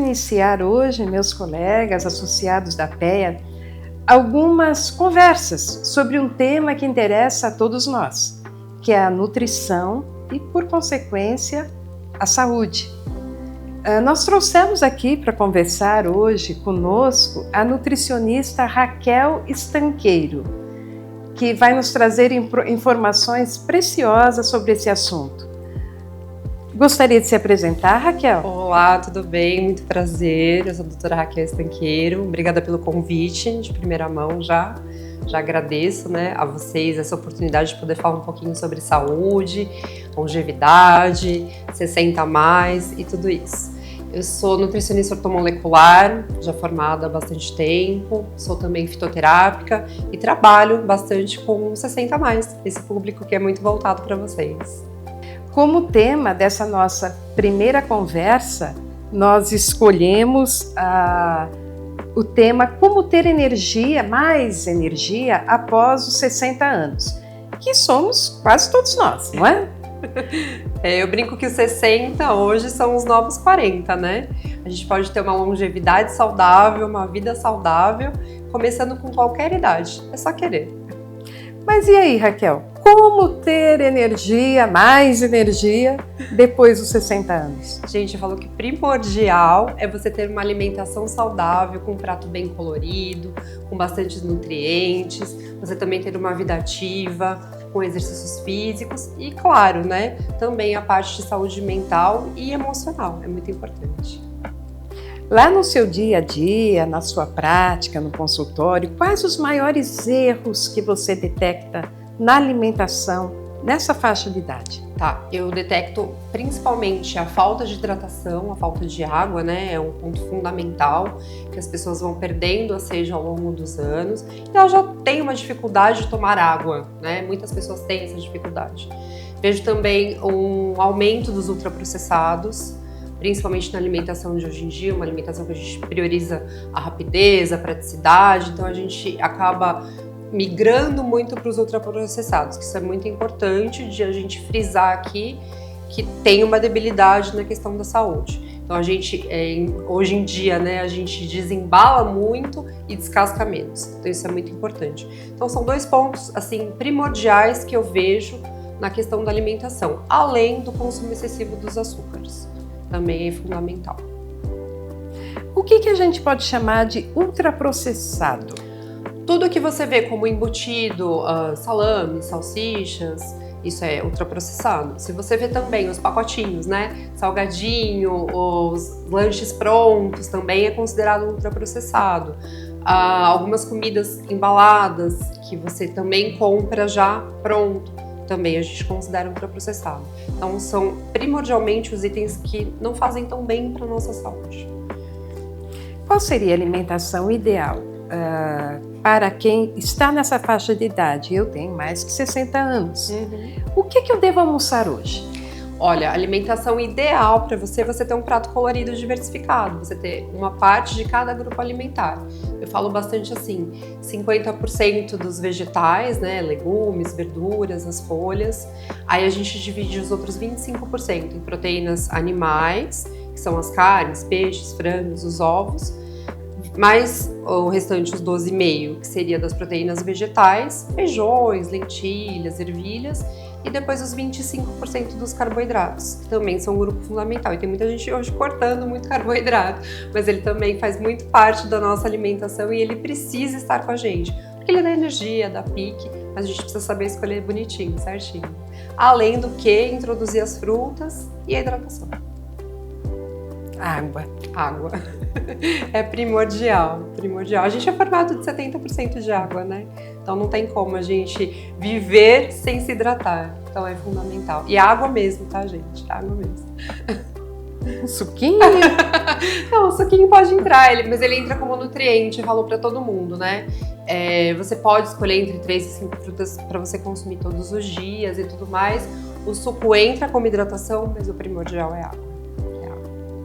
iniciar hoje, meus colegas associados da PEA, algumas conversas sobre um tema que interessa a todos nós, que é a nutrição e, por consequência, a saúde. Nós trouxemos aqui para conversar hoje conosco a nutricionista Raquel Estanqueiro, que vai nos trazer informações preciosas sobre esse assunto. Gostaria de se apresentar, Raquel? Olá, tudo bem? Muito prazer. Eu sou a doutora Raquel Estanqueiro. Obrigada pelo convite, de primeira mão já agradeço, a vocês essa oportunidade de poder falar um pouquinho sobre saúde, longevidade, 60 a mais e tudo isso. Eu sou nutricionista ortomolecular, já formada há bastante tempo, sou também fitoterápica e trabalho bastante com 60 a mais, esse público que é muito voltado para vocês. Como tema dessa nossa primeira conversa, nós escolhemos o tema Como ter energia, mais energia, após os 60 anos, que somos quase todos nós, não é? Eu brinco que os 60 hoje são os novos 40, né? A gente pode ter uma longevidade saudável, uma vida saudável, começando com qualquer idade, é só querer. Mas e aí, Raquel? Como ter energia, mais energia, depois dos 60 anos? Gente, eu falo que primordial é você ter uma alimentação saudável, com um prato bem colorido, com bastantes nutrientes, você também ter uma vida ativa, com exercícios físicos e, claro, também a parte de saúde mental e emocional, é muito importante. Lá no seu dia a dia, na sua prática, no consultório, quais os maiores erros que você detecta na alimentação nessa faixa de idade? Eu detecto principalmente a falta de hidratação, a falta de água, é um ponto fundamental, que as pessoas vão perdendo a sede ao longo dos anos, e elas já têm uma dificuldade de tomar água, Muitas pessoas têm essa dificuldade. Vejo também um aumento dos ultraprocessados, principalmente na alimentação de hoje em dia, uma alimentação que a gente prioriza a rapidez, a praticidade, então a gente acaba migrando muito para os ultraprocessados, que isso é muito importante de a gente frisar aqui que tem uma debilidade na questão da saúde. Então a gente, hoje em dia, a gente desembala muito e descasca menos, então isso é muito importante. Então são dois pontos primordiais que eu vejo na questão da alimentação, além do consumo excessivo dos açúcares. Também é fundamental. O que a gente pode chamar de ultraprocessado? Tudo que você vê como embutido, salame, salsichas, isso é ultraprocessado. Se você vê também os pacotinhos, salgadinho, os lanches prontos, também é considerado ultraprocessado. Algumas comidas embaladas que você também compra já pronto, também a gente considera ultraprocessado. Então são primordialmente os itens que não fazem tão bem para a nossa saúde. Qual seria a alimentação ideal para quem está nessa faixa de idade? Eu tenho mais de 60 anos. O que eu devo almoçar hoje? Olha, a alimentação ideal para você ter um prato colorido diversificado, você ter uma parte de cada grupo alimentar. Eu falo bastante 50% dos vegetais, legumes, verduras, as folhas. Aí a gente divide os outros 25% em proteínas animais, que são as carnes, peixes, frangos, os ovos, mais o restante, os 12,5%, que seria das proteínas vegetais, feijões, lentilhas, ervilhas, e depois os 25% dos carboidratos, que também são um grupo fundamental. E tem muita gente hoje cortando muito carboidrato, mas ele também faz muito parte da nossa alimentação e ele precisa estar com a gente, porque ele dá energia, dá pique, mas a gente precisa saber escolher bonitinho, certinho. Além do que, introduzir as frutas e a hidratação. Água. É primordial. A gente é formado de 70% de água, Então não tem como a gente viver sem se hidratar. Então é fundamental. E água mesmo, tá, gente? Água mesmo. Suquinho? Não, o suquinho pode entrar, mas ele entra como nutriente, falou pra todo mundo, Você pode escolher entre 3 e 5 frutas para você consumir todos os dias e tudo mais. O suco entra como hidratação, mas o primordial é água.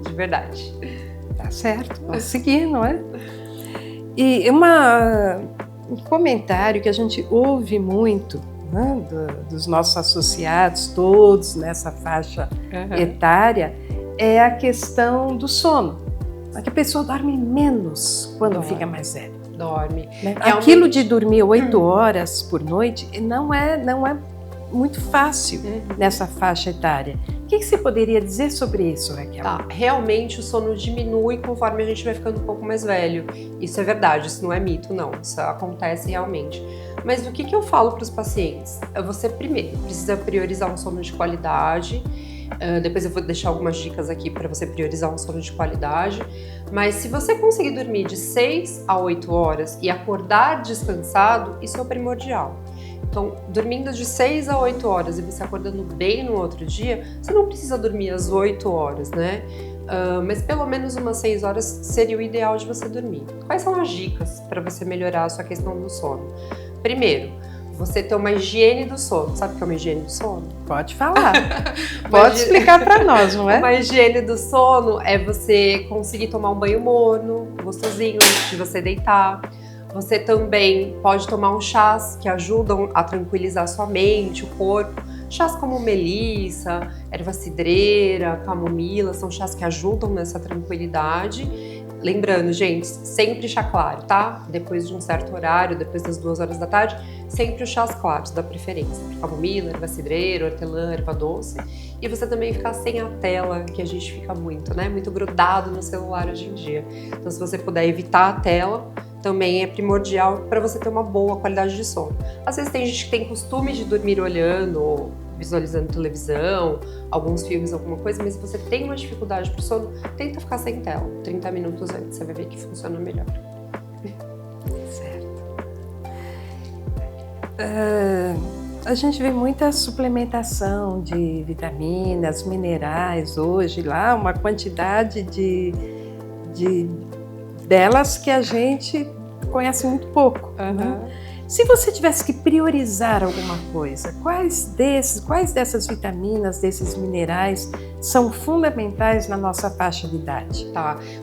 De verdade. Tá certo, vamos seguir, não é? E um comentário que a gente ouve muito, dos nossos associados, todos nessa faixa etária, é a questão do sono. Que a pessoa dorme menos quando fica mais velha. Dorme. Né? Aquilo de dormir 8 horas por noite não é muito fácil nessa faixa etária. O que você poderia dizer sobre isso, Raquel? Realmente o sono diminui conforme a gente vai ficando um pouco mais velho. Isso é verdade, isso não é mito, não. Isso acontece realmente. Mas o que eu falo para os pacientes? Você primeiro precisa priorizar um sono de qualidade. Depois eu vou deixar algumas dicas aqui para você priorizar um sono de qualidade. Mas se você conseguir dormir de 6 a 8 horas e acordar descansado, isso é o primordial. Então, dormindo de 6 a 8 horas e você acordando bem no outro dia, você não precisa dormir às 8 horas, né? Mas pelo menos umas 6 horas seria o ideal de você dormir. Quais são as dicas para você melhorar a sua questão do sono? Primeiro, você ter uma higiene do sono. Sabe o que é uma higiene do sono? Pode falar. Pode explicar para nós, não é? Uma higiene do sono é você conseguir tomar um banho morno, gostosinho, antes de você deitar. Você também pode tomar uns chás que ajudam a tranquilizar sua mente, o corpo. Chás como melissa, erva cidreira, camomila, são chás que ajudam nessa tranquilidade. Lembrando, gente, sempre chá claro, tá? Depois de um certo horário, depois das 2 horas da tarde, sempre os chás claros, da preferência. Camomila, erva cidreira, hortelã, erva doce. E você também ficar sem a tela, que a gente fica muito, né? Muito grudado no celular hoje em dia. Então, se você puder evitar a tela, também é primordial para você ter uma boa qualidade de sono. Às vezes tem gente que tem costume de dormir olhando ou visualizando televisão, alguns filmes, alguma coisa, mas se você tem uma dificuldade para o sono, tenta ficar sem tela, 30 minutos antes, você vai ver que funciona melhor. Certo. A gente vê muita suplementação de vitaminas, minerais hoje lá, uma quantidade delas que a gente conhece muito pouco. Né? Se você tivesse que priorizar alguma coisa, quais dessas vitaminas, desses minerais são fundamentais na nossa faixa de idade?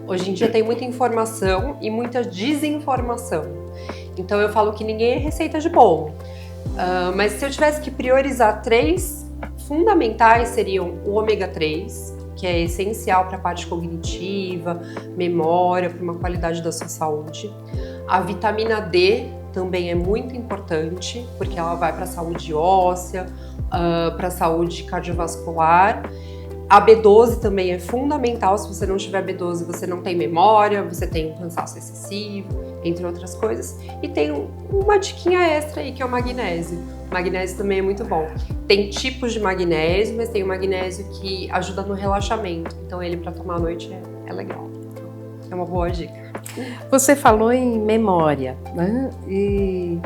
Hoje em dia tem muita informação e muita desinformação. Então eu falo que ninguém é receita de bolo. Mas se eu tivesse que priorizar 3 fundamentais, seriam o ômega 3, que é essencial para a parte cognitiva, memória, para uma qualidade da sua saúde. A vitamina D também é muito importante, porque ela vai para a saúde óssea, para a saúde cardiovascular. A B12 também é fundamental. Se você não tiver B12, você não tem memória, você tem um cansaço excessivo, entre outras coisas. E tem uma diquinha extra aí, que é o magnésio. O magnésio também é muito bom. Tem tipos de magnésio, mas tem o magnésio que ajuda no relaxamento. Então ele para tomar à noite é legal. É uma boa dica. Você falou em memória, né? E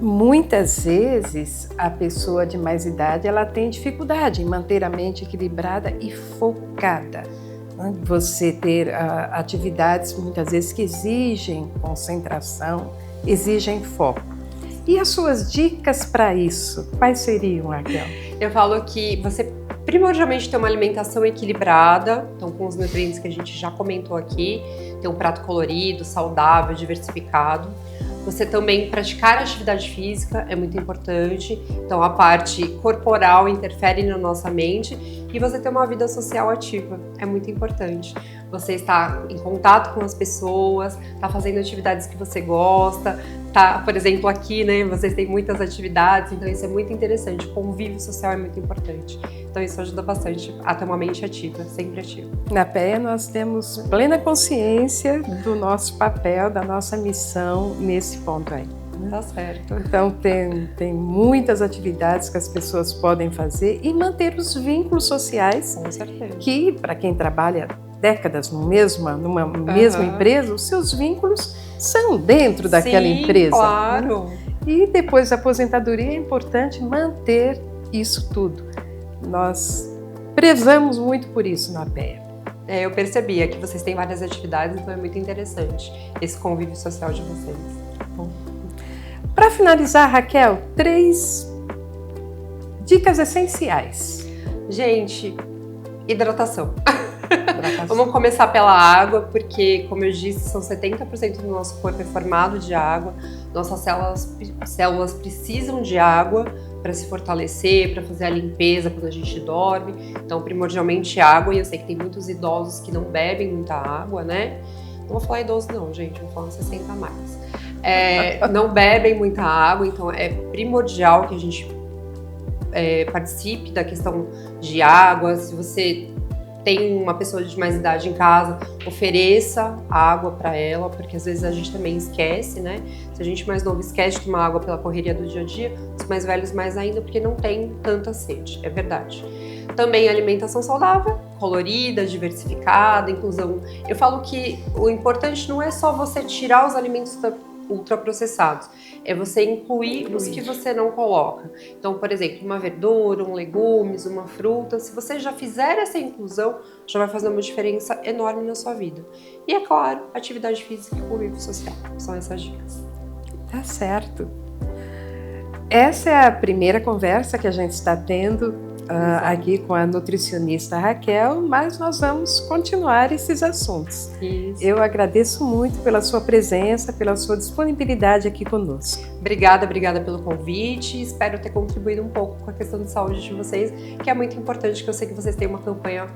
muitas vezes a pessoa de mais idade ela tem dificuldade em manter a mente equilibrada e focada. Né? Você ter atividades muitas vezes que exigem concentração, exigem foco. E as suas dicas para isso, quais seriam, Raquel? Eu falo que você primordialmente ter uma alimentação equilibrada, então com os nutrientes que a gente já comentou aqui, ter um prato colorido, saudável, diversificado. Você também praticar atividade física é muito importante, então a parte corporal interfere na nossa mente e você ter uma vida social ativa é muito importante. Você está em contato com as pessoas, está fazendo atividades que você gosta, tá, por exemplo, aqui, né, vocês têm muitas atividades, então isso é muito interessante. O convívio social é muito importante. Então isso ajuda bastante a ter uma mente ativa, sempre ativa. Na PEA nós temos plena consciência do nosso papel, da nossa missão nesse ponto aí. Tá certo. Então tem muitas atividades que as pessoas podem fazer e manter os vínculos sociais. Com certeza. Que para quem trabalha décadas numa mesma empresa, os seus vínculos são dentro daquela empresa. Claro. Né? E depois da aposentadoria é importante manter isso tudo. Nós prezamos muito por isso na PEA. Eu percebi que vocês têm várias atividades, então é muito interessante esse convívio social de vocês. Para finalizar, Raquel, 3 dicas essenciais. Gente, hidratação. Vamos começar pela água, porque, como eu disse, são 70% do nosso corpo é formado de água. Nossas células precisam de água para se fortalecer, para fazer a limpeza quando a gente dorme. Então, primordialmente água, e eu sei que tem muitos idosos que não bebem muita água, né? Não vou falar idoso não, gente, vou falar 60 a mais. Não bebem muita água, então é primordial que a gente participe da questão de água. Se você tem uma pessoa de mais idade em casa, ofereça água para ela, porque às vezes a gente também esquece, né? Se a gente mais novo esquece de tomar água pela correria do dia a dia, os mais velhos mais ainda, porque não tem tanta sede, é verdade. Também alimentação saudável, colorida, diversificada, inclusão. Eu falo que o importante não é só você tirar os alimentos ultraprocessados, é você incluir os que você não coloca. Então, por exemplo, uma verdura, legumes, uma fruta, se você já fizer essa inclusão, já vai fazer uma diferença enorme na sua vida. E, é claro, atividade física e convívio social. São essas dicas. Tá certo. Essa é a primeira conversa que a gente está tendo aqui com a nutricionista Raquel, mas nós vamos continuar esses assuntos. Isso. Eu agradeço muito pela sua presença, pela sua disponibilidade aqui conosco. Obrigada pelo convite. Espero ter contribuído um pouco com a questão de saúde de vocês, que é muito importante, que eu sei que vocês têm uma campanha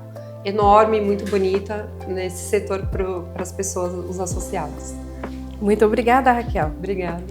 enorme e muito bonita nesse setor para as pessoas, os associados. Muito obrigada, Raquel. Obrigada.